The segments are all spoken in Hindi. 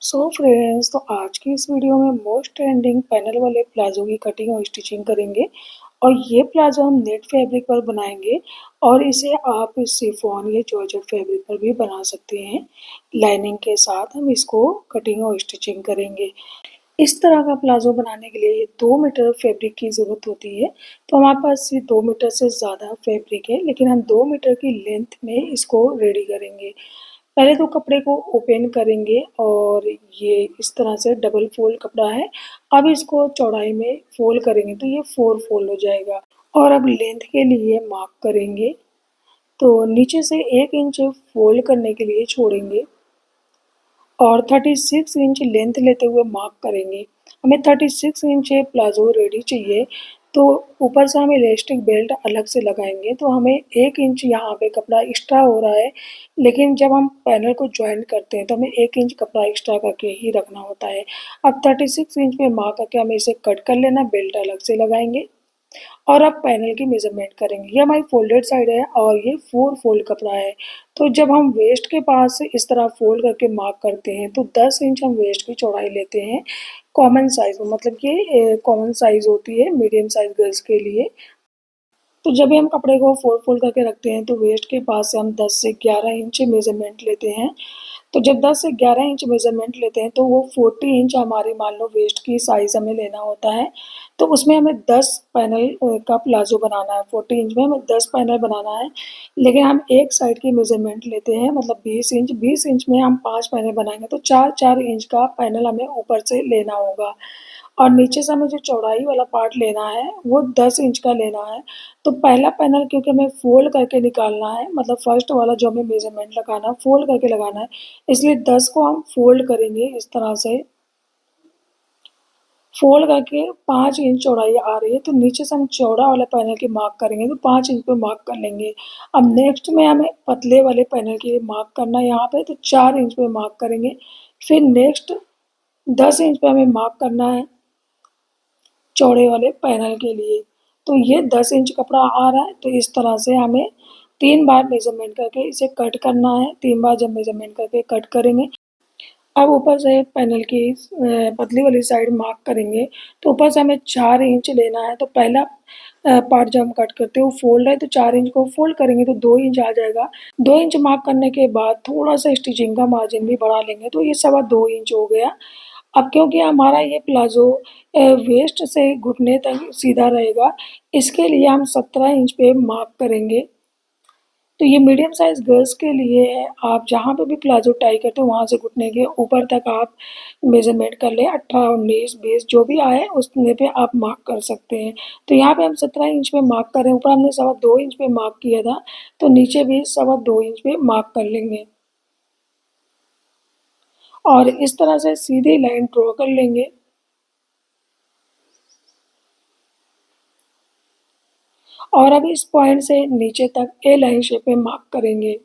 सो फ्रेंड्स, तो आज की इस वीडियो में मोस्ट ट्रेंडिंग पैनल वाले प्लाजो की कटिंग और स्टिचिंग करेंगे। और ये प्लाजो हम नेट फैब्रिक पर बनाएंगे और इसे आप शिफॉन या जॉर्जेट फैब्रिक पर भी बना सकते हैं। लाइनिंग के साथ हम इसको कटिंग और स्टिचिंग करेंगे। इस तरह का प्लाजो बनाने के लिए 2 मीटर फैब्रिक की ज़रूरत होती है। तो हमारे पास ये 2 मीटर से ज़्यादा फैब्रिक है, लेकिन हम 2 मीटर की लेंथ में इसको रेडी करेंगे। पहले तो कपड़े को ओपन करेंगे और ये इस तरह से डबल फोल्ड कपड़ा है। अब इसको चौड़ाई में फोल्ड करेंगे तो ये 4 फोल्ड हो जाएगा। और अब लेंथ के लिए मार्क करेंगे, तो नीचे से 1 इंच फोल्ड करने के लिए छोड़ेंगे और 36 इंच लेंथ लेते हुए मार्क करेंगे। हमें 36 इंच प्लाजो रेडी चाहिए, तो ऊपर से हम इलास्टिक बेल्ट अलग से लगाएंगे। तो हमें 1 इंच यहाँ पे कपड़ा एक्स्ट्रा हो रहा है, लेकिन जब हम पैनल को ज्वाइन करते हैं तो हमें 1 इंच कपड़ा एक्स्ट्रा करके ही रखना होता है। अब 36 इंच पे मार्क करके हमें इसे कट कर लेना, बेल्ट अलग से लगाएंगे और अब पैनल की मेजरमेंट करेंगे। ये हमारी फोल्डेड साइड है और ये 4 फोल्ड कपड़ा है। तो जब हम वेस्ट के पास से इस तरह फोल्ड करके मार्क करते हैं तो 10 इंच हम वेस्ट की चौड़ाई लेते हैं कॉमन साइज में, मतलब कि कॉमन साइज होती है मीडियम साइज गर्ल्स के लिए। तो जब भी हम कपड़े को फोल्ड करके रखते हैं तो वेस्ट के पास से हम 10 से 11 इंच मेजरमेंट लेते हैं। तो जब 10 से 11 इंच मेजरमेंट लेते हैं तो वो 40 इंच हमारी मान लो वेस्ट की साइज़ हमें लेना होता है। तो उसमें हमें 10 पैनल का प्लाजो बनाना है। 40 इंच में हमें 10 पैनल बनाना है, लेकिन हम एक साइड की मेजरमेंट लेते हैं, मतलब 20 इंच में हम 5 पैनल बनाएंगे तो 4-4 इंच का पैनल हमें ऊपर से लेना होगा। और नीचे से हमें जो चौड़ाई वाला पार्ट लेना है वो 10 इंच का लेना है। तो पहला पैनल क्योंकि हमें फोल्ड करके निकालना है, मतलब फर्स्ट वाला जो हमें मेजरमेंट लगाना है फोल्ड करके लगाना है, इसलिए 10 को हम फोल्ड करेंगे इस तरह से। फोल्ड करके 5 इंच चौड़ाई आ रही है तो नीचे से हम चौड़ा वाला पैनल की मार्क करेंगे, तो 5 इंच पे मार्क कर लेंगे। अब नेक्स्ट में हमें पतले वाले पैनल की मार्क करना है यहाँ पे, तो 4 इंच पे मार्क करेंगे। फिर नेक्स्ट 10 इंच पे हमें मार्क करना है चौड़े वाले पैनल के लिए। तो ये 10 इंच कपड़ा आ रहा है, तो इस तरह से हमें 3 बार मेजरमेंट करके इसे कट करना है। 3 बार जब मेजरमेंट करके कट करेंगे, अब ऊपर से पैनल की पतली वाली साइड मार्क करेंगे, तो ऊपर से हमें 4 इंच लेना है। तो पहला पार्ट जब हम कट करते हैं वो फोल्ड है, तो 4 इंच को फोल्ड करेंगे तो 2 इंच आ जाएगा। 2 इंच मार्क करने के बाद थोड़ा सा स्टिचिंग का मार्जिन भी बढ़ा लेंगे, तो ये 2.25 इंच हो गया। अब क्योंकि हमारा ये प्लाजो वेस्ट से घुटने तक सीधा रहेगा, इसके लिए हम 17 इंच पे मार्क करेंगे। तो ये मीडियम साइज़ गर्ल्स के लिए है। आप जहाँ पे भी प्लाजो टाई करते हो वहाँ से घुटने के ऊपर तक आप मेजरमेंट कर लें। 18, 19, 20 जो भी आए उतने पे आप मार्क कर सकते हैं। तो यहाँ पे हम 17 इंच पे मार्क कर रहे हैं। ऊपर हमने 2.25 इंच पे मार्क किया था, तो नीचे भी 2.25 इंच पे मार्क कर लेंगे और इस तरह से सीधी लाइन ड्रॉ कर लेंगे। और अब इस पॉइंट से नीचे तक ए लाइन शेप में मार्क करेंगे।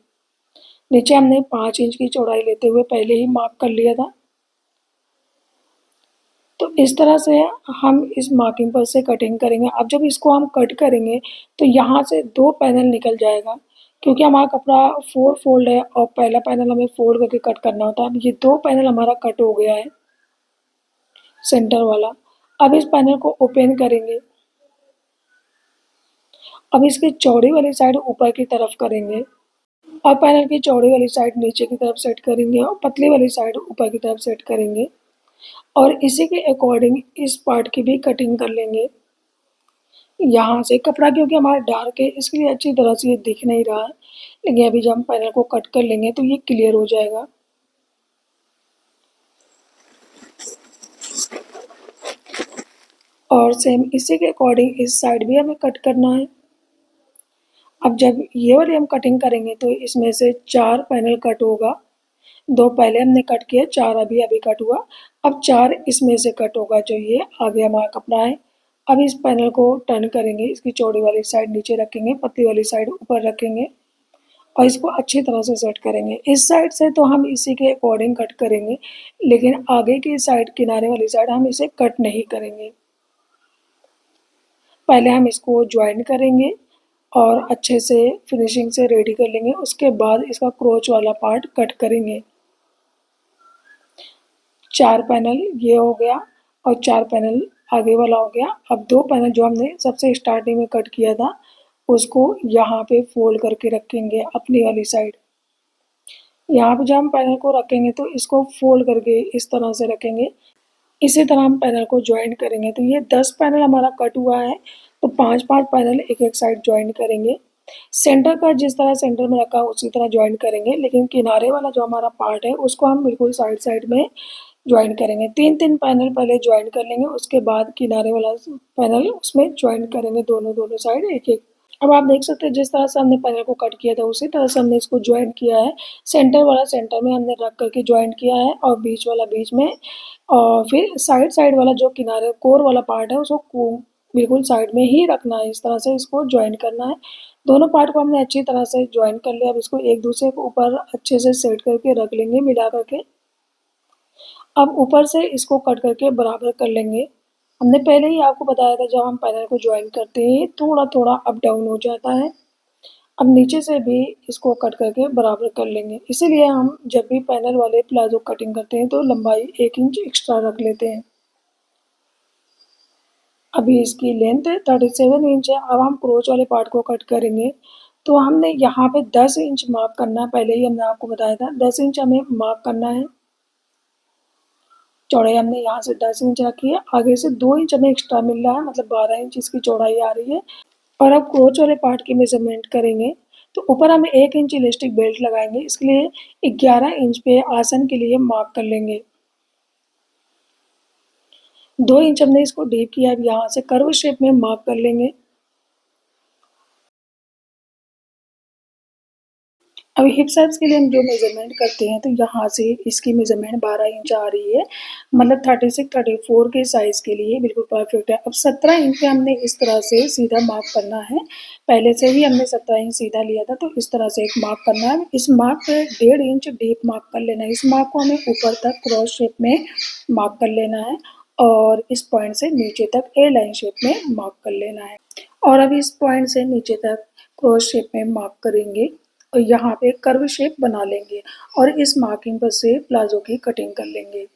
नीचे हमने 5 इंच की चौड़ाई लेते हुए पहले ही मार्क कर लिया था। तो इस तरह से हम इस मार्किंग पर से कटिंग करेंगे। अब जब इसको हम कट करेंगे तो यहाँ से 2 पैनल निकल जाएगा, क्योंकि हमारा कपड़ा 4 फोल्ड है और पहला पैनल हमें फोल्ड करके कट करना होता है। अब ये 2 पैनल हमारा कट हो गया है, सेंटर वाला। अब इस पैनल को ओपन करेंगे। अब इसकी चौड़ी वाली साइड ऊपर की तरफ करेंगे और पैनल की चौड़ी वाली साइड नीचे की तरफ सेट करेंगे और पतली वाली साइड ऊपर की तरफ सेट करेंगे। और इसी के अकॉर्डिंग इस पार्ट की भी कटिंग कर लेंगे। यहाँ से कपड़ा क्योंकि हमारा डार्क है इसके लिए अच्छी तरह से ये दिख नहीं रहा है, लेकिन अभी जब हम पैनल को कट कर लेंगे तो ये क्लियर हो जाएगा। और सेम इसी के अकॉर्डिंग इस साइड भी हमें कट करना है। अब जब ये वाली हम कटिंग करेंगे तो इसमें से 4 पैनल कट होगा। 2 पहले हमने कट किए, 4 अभी कट हुआ। अब 4 इसमें से कट होगा, जो ये आगे हमारा कपड़ा है। अब इस पैनल को टर्न करेंगे, इसकी चौड़ी वाली साइड नीचे रखेंगे, पतली वाली साइड ऊपर रखेंगे और इसको अच्छी तरह से सेट करेंगे। इस साइड से तो हम इसी के अकॉर्डिंग कट करेंगे, लेकिन आगे की साइड किनारे वाली साइड हम इसे कट नहीं करेंगे। पहले हम इसको ज्वाइन करेंगे और अच्छे से फिनिशिंग से रेडी कर लेंगे, उसके बाद इसका क्रोच वाला पार्ट कट करेंगे। 4 पैनल ये हो गया और 4 पैनल आगे वाला हो गया। अब 2 पैनल जो हमने सबसे स्टार्टिंग में कट किया था, उसको यहाँ पे फ़ोल्ड करके रखेंगे अपनी वाली साइड। यहाँ पे जब हम पैनल को रखेंगे तो इसको फ़ोल्ड करके इस तरह से रखेंगे। इसी तरह हम पैनल को जॉइन करेंगे। तो ये 10 पैनल हमारा कट हुआ है, तो 5-5 पैनल एक-एक साइड जॉइन करेंगे। सेंटर का जिस तरह सेंटर में रखा उसी तरह जॉइन करेंगे, लेकिन किनारे वाला जो हमारा पार्ट है उसको हम बिल्कुल साइड-साइड में जॉइन करेंगे। 3-3 पैनल पहले जॉइन कर लेंगे, उसके बाद किनारे वाला पैनल उसमें जॉइन करेंगे दोनों साइड एक-एक। अब आप देख सकते हैं जिस तरह से हमने पैनल को कट किया था उसी तरह से हमने इसको जॉइन किया है। सेंटर वाला सेंटर में हमने रख करके जॉइन किया है और बीच वाला बीच में और फिर साइड वाला जो किनारे कोर वाला पार्ट है उसको बिल्कुल साइड में ही रखना है। इस तरह से इसको जॉइन करना है। दोनों पार्ट को हमने अच्छी तरह से जॉइन कर लिया। अब इसको एक दूसरे के ऊपर अच्छे से सेट करके रख लेंगे मिला करके। अब ऊपर से इसको कट करके बराबर कर लेंगे। हमने पहले ही आपको बताया था जब हम पैनल को जॉइन करते हैं थोड़ा-थोड़ा अप डाउन हो जाता है। अब नीचे से भी इसको कट करके बराबर कर लेंगे। इसीलिए हम जब भी पैनल वाले प्लाज़ो कटिंग करते हैं तो लंबाई 1 इंच एक्स्ट्रा रख लेते हैं। अभी इसकी लेंथ 37 इंच है। अब हम क्रोच वाले पार्ट को कट करेंगे। तो हमने यहाँ पे 10 इंच मार्क करना है, पहले ही हमने आपको बताया था 10 इंच हमें मार्क करना है। चौड़ाई हमने यहाँ से 10 इंच रखी है, आगे से 2 इंच हमें एक्स्ट्रा मिल रहा है, मतलब 12 इंच इसकी चौड़ाई आ रही है। और अब क्रोच वाले पार्ट की मेज़रमेंट करेंगे, तो ऊपर हम 1 इंच इलास्टिक बेल्ट लगाएँगे, इसके लिए 11 इंच पे आसन के लिए मार्क कर लेंगे। 2 इंच हमने इसको डीप किया, अब यहाँ से कर्व शेप में मार्क कर लेंगे। अब हिप साइज़ के लिए हम जो मेज़रमेंट करते हैं, तो यहाँ से इसकी मेज़रमेंट 12 इंच आ रही है, मतलब 36-34 के साइज़ के लिए बिल्कुल परफेक्ट है। अब 17 इंच पे हमने इस तरह से सीधा मार्क करना है। पहले से ही हमने 17 इंच सीधा लिया था, तो इस तरह से एक मार्क करना है। इस मार्क पे 1.5 इंच डीप मार्क कर लेना है। इस मार्क को हमें ऊपर तक क्रॉस शेप में मार्क कर लेना है और इस पॉइंट से नीचे तक ए लाइन शेप में मार्क कर लेना है। और अब इस पॉइंट से नीचे तक क्रॉस शेप में मार्क करेंगे और यहाँ पे कर्व शेप बना लेंगे और इस मार्किंग पर से प्लाजो की कटिंग कर लेंगे।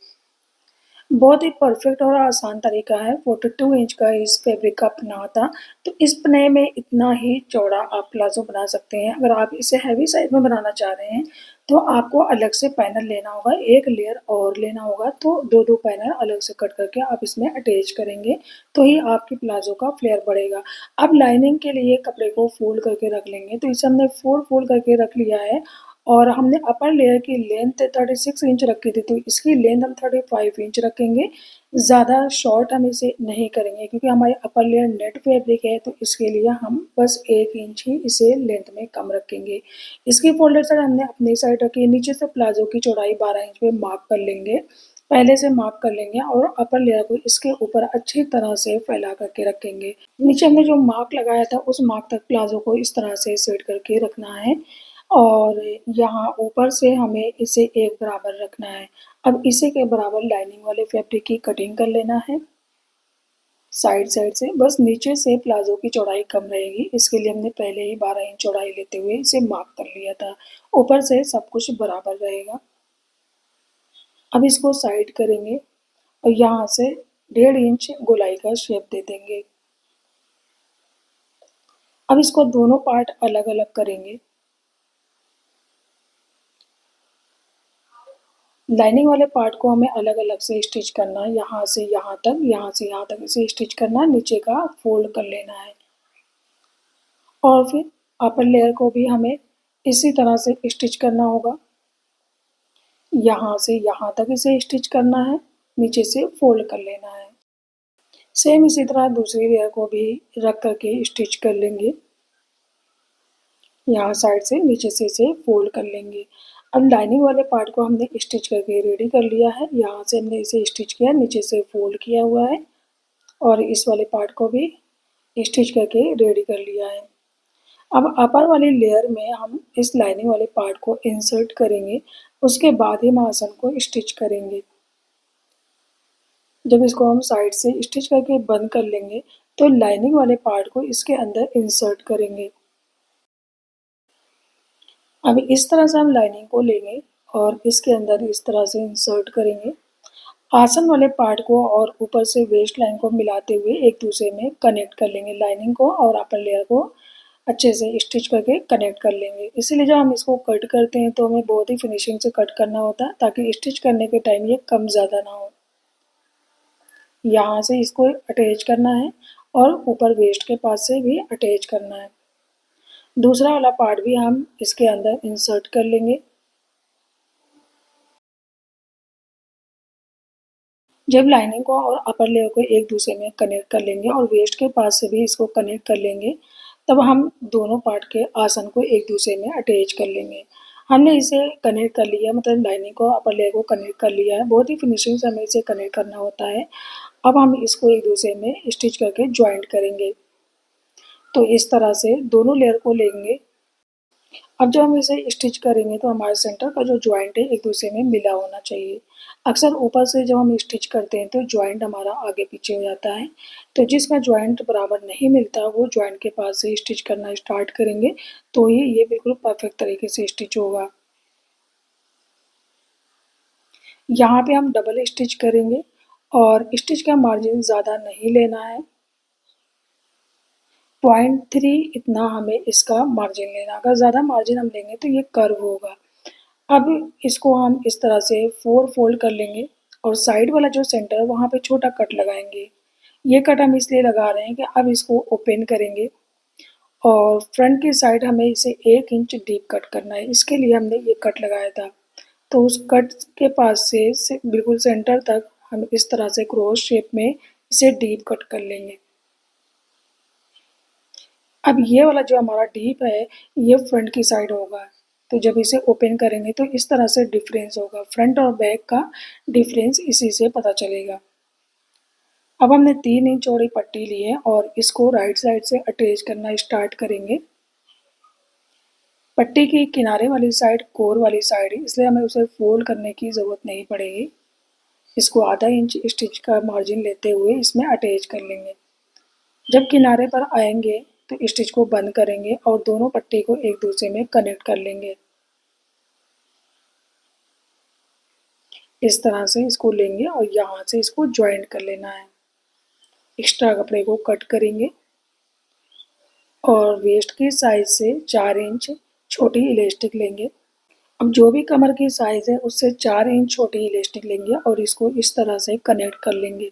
बहुत ही परफेक्ट और आसान तरीका है 42 इंच का इस फैब्रिक का पनाह था। तो इस पनाह में इतना ही चौड़ा आप प्लाजो बना सकते हैं। अगर आप इसे हैवी साइज में बनाना चाह रहे हैं तो आपको अलग से पैनल लेना होगा, एक लेयर और लेना होगा, तो 2-2 पैनल अलग से कट करके आप इसमें अटैच करेंगे तो ही आपकी प्लाजो का फ्लेयर बढ़ेगा। अब लाइनिंग के लिए कपड़े को फोल्ड करके रख लेंगे, तो इसे हमने फोल्ड करके रख लिया है और हमने अपर लेयर की लेंथ 36 इंच रखी थी, तो इसकी लेंथ हम 35 इंच रखेंगे। ज़्यादा शॉर्ट हम इसे नहीं करेंगे क्योंकि हमारी अपर लेयर नेट फैब्रिक है, तो इसके लिए हम बस 1 इंच ही इसे लेंथ में कम रखेंगे। इसकी फोल्डेड साइड हमने अपनी साइड रखी है, नीचे से प्लाजो की चौड़ाई 12 इंच पे मार्क कर लेंगे। पहले से मार्क कर लेंगे और अपर लेयर को इसके ऊपर अच्छी तरह से फैला करके रखेंगे। नीचे हमने जो मार्क लगाया था उस मार्क तक प्लाजो को इस तरह से सेट करके रखना है और यहाँ ऊपर से हमें इसे एक बराबर रखना है। अब इसी के बराबर लाइनिंग वाले फैब्रिक की कटिंग कर लेना है साइड से। बस नीचे से प्लाजो की चौड़ाई कम रहेगी, इसके लिए हमने पहले ही 12 इंच चौड़ाई लेते हुए इसे मार्क कर लिया था। ऊपर से सब कुछ बराबर रहेगा। अब इसको साइड करेंगे और यहाँ से 1.5 इंच गोलाई का शेप दे देंगे। अब इसको दोनों पार्ट अलग-अलग करेंगे। लाइनिंग वाले पार्ट को हमें अलग-अलग से स्टिच करना है, यहाँ से यहाँ तक, यहाँ से यहाँ तक इसे स्टिच करना है, नीचे का फोल्ड कर लेना है। और फिर अपर लेयर को भी हमें इसी तरह से स्टिच करना होगा। यहाँ से यहाँ तक इसे स्टिच करना है, नीचे से फोल्ड कर लेना है। सेम इसी तरह दूसरी लेयर को भी रख करके स्टिच कर लेंगे। यहाँ साइड से नीचे से इसे फोल्ड कर लेंगे। अब लाइनिंग वाले पार्ट को हमने स्टिच करके रेडी कर लिया है। यहाँ से हमने इसे स्टिच किया, नीचे से फोल्ड किया हुआ है और इस वाले पार्ट को भी स्टिच करके रेडी कर लिया है। अब अपर वाली लेयर में हम इस लाइनिंग वाले पार्ट को इंसर्ट करेंगे, उसके बाद ही हम आसन को स्टिच करेंगे। जब इसको हम साइड से स्टिच करके बंद कर लेंगे तो लाइनिंग वाले पार्ट को इसके अंदर इंसर्ट करेंगे। अब इस तरह से हम लाइनिंग को लेंगे और इसके अंदर इस तरह से इंसर्ट करेंगे। आसन वाले पार्ट को और ऊपर से वेस्ट लाइन को मिलाते हुए एक दूसरे में कनेक्ट कर लेंगे। लाइनिंग को और अपर लेयर को अच्छे से स्टिच करके कनेक्ट कर लेंगे। इसीलिए जब हम इसको कट करते हैं तो हमें बहुत ही फिनिशिंग से कट करना होता है ताकि स्टिच करने के टाइम ये कम ज़्यादा ना हो। यहाँ से इसको अटैच करना है और ऊपर वेस्ट के पास से भी अटैच करना है। दूसरा वाला पार्ट भी हम इसके अंदर इंसर्ट कर लेंगे। जब लाइनिंग को और अपर लेयर को एक दूसरे में कनेक्ट कर लेंगे और वेस्ट के पास से भी इसको कनेक्ट कर लेंगे, तब हम दोनों पार्ट के आसन को एक दूसरे में अटैच कर लेंगे। हमने इसे कनेक्ट कर लिया, मतलब लाइनिंग को अपर लेयर को कनेक्ट कर लिया है। बहुत ही फिनिशिंग से हमें इसे कनेक्ट करना होता है। अब हम इसको एक दूसरे में स्टिच करके ज्वाइंट करेंगे। तो इस तरह से दोनों लेयर को लेंगे। अब जब हम इसे स्टिच करेंगे तो हमारे सेंटर का जो जॉइंट है एक दूसरे में मिला होना चाहिए। अक्सर ऊपर से जब हम स्टिच करते हैं तो जॉइंट हमारा आगे पीछे हो जाता है। तो जिसका जॉइंट बराबर नहीं मिलता वो जॉइंट के पास से स्टिच करना स्टार्ट करेंगे तो ये बिल्कुल परफेक्ट तरीके से स्टिच होगा। यहाँ पे हम डबल स्टिच करेंगे और स्टिच का मार्जिन ज़्यादा नहीं लेना है। 0.3 इतना हमें इसका मार्जिन लेना है। अगर ज़्यादा मार्जिन हम लेंगे तो ये कर्व होगा। अब इसको हम इस तरह से 4 फोल्ड कर लेंगे और साइड वाला जो सेंटर है वहाँ पे छोटा कट लगाएंगे। ये कट हम इसलिए लगा रहे हैं कि अब इसको ओपन करेंगे और फ्रंट की साइड हमें इसे 1 इंच डीप कट करना है। इसके लिए हमने ये कट लगाया था। तो उस कट के पास से बिल्कुल सेंटर तक हम इस तरह से क्रॉस शेप में इसे डीप कट कर लेंगे। अब ये वाला जो हमारा डीप है ये फ्रंट की साइड होगा। तो जब इसे ओपन करेंगे तो इस तरह से डिफरेंस होगा। फ्रंट और बैक का डिफरेंस इसी से पता चलेगा। अब हमने 3 इंच चौड़ी पट्टी ली है और इसको राइट साइड से अटैच करना स्टार्ट करेंगे। पट्टी की किनारे वाली साइड कोर वाली साइड है, इसलिए हमें उसे फोल्ड करने की ज़रूरत नहीं पड़ेगी। इसको आधा इंच स्टिच का मार्जिन लेते हुए इसमें अटैच कर लेंगे। जब किनारे पर आएंगे तो स्टिच को बंद करेंगे और दोनों पट्टी को एक दूसरे में कनेक्ट कर लेंगे। इस तरह से इसको लेंगे और यहाँ से इसको ज्वाइंट कर लेना है। एक्स्ट्रा कपड़े को कट करेंगे और वेस्ट की साइज से 4 इंच छोटी इलास्टिक लेंगे। अब जो भी कमर की साइज है उससे 4 इंच छोटी इलास्टिक लेंगे और इसको इस तरह से कनेक्ट कर लेंगे।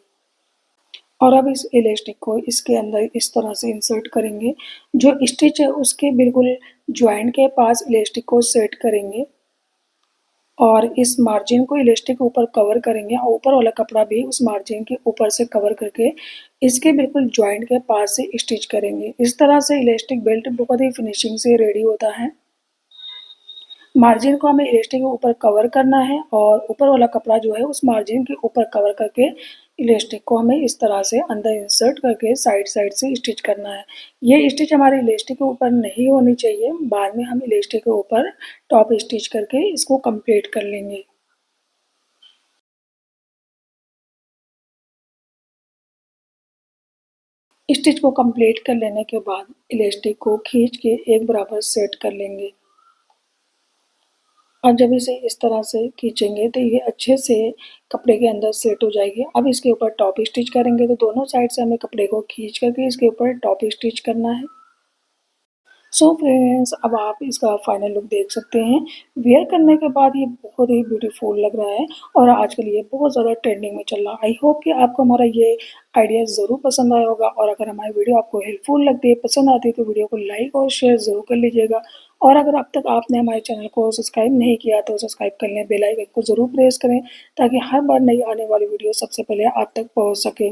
और अब इस इलास्टिक को इसके अंदर इस तरह से इंसर्ट करेंगे। जो स्टिच है उसके बिल्कुल ज्वाइंट के पास इलास्टिक को सेट करेंगे और इस मार्जिन को इलास्टिक के ऊपर कवर करेंगे और ऊपर वाला कपड़ा भी उस मार्जिन के ऊपर से कवर करके इसके बिल्कुल ज्वाइंट के पास से स्टिच करेंगे। इस तरह से इलास्टिक बेल्ट बहुत ही फिनिशिंग से रेडी होता है। मार्जिन को हमें इलास्टिक के ऊपर कवर करना है और ऊपर वाला कपड़ा जो है उस मार्जिन के ऊपर कवर करके इलास्टिक को हमें इस तरह से अंदर इंसर्ट करके साइड साइड से स्टिच करना है। ये स्टिच हमारे इलास्टिक के ऊपर नहीं होनी चाहिए। बाद में हम इलास्टिक के ऊपर टॉप स्टिच करके इसको कंप्लीट कर लेंगे। स्टिच को कंप्लीट कर लेने के बाद इलास्टिक को खींच के एक बराबर सेट कर लेंगे। अब जब इसे इस तरह से खींचेंगे तो ये अच्छे से कपड़े के अंदर सेट हो जाएगी। अब इसके ऊपर टॉप स्टिच करेंगे तो दोनों साइड से हमें कपड़े को खींच करके इसके ऊपर टॉप स्टिच करना है। सो फ्रेंड्स, अब आप इसका फाइनल लुक देख सकते हैं। वेयर करने के बाद ये बहुत ही ब्यूटीफुल लग रहा है और आजकल ये बहुत ज़्यादा ट्रेंडिंग में चल रहा है। आई होप कि आपको हमारा ये आइडिया ज़रूर पसंद आया होगा और अगर हमारी वीडियो आपको हेल्पफुल लगती है, पसंद आती है तो वीडियो को लाइक और शेयर ज़रूर कर लीजिएगा। और अगर अब तक आपने हमारे चैनल को सब्सक्राइब नहीं किया तो सब्सक्राइब कर लें, बेल आइकन को ज़रूर प्रेस करें ताकि हर बार नई आने वाली वीडियो सबसे पहले आप तक पहुँच सके।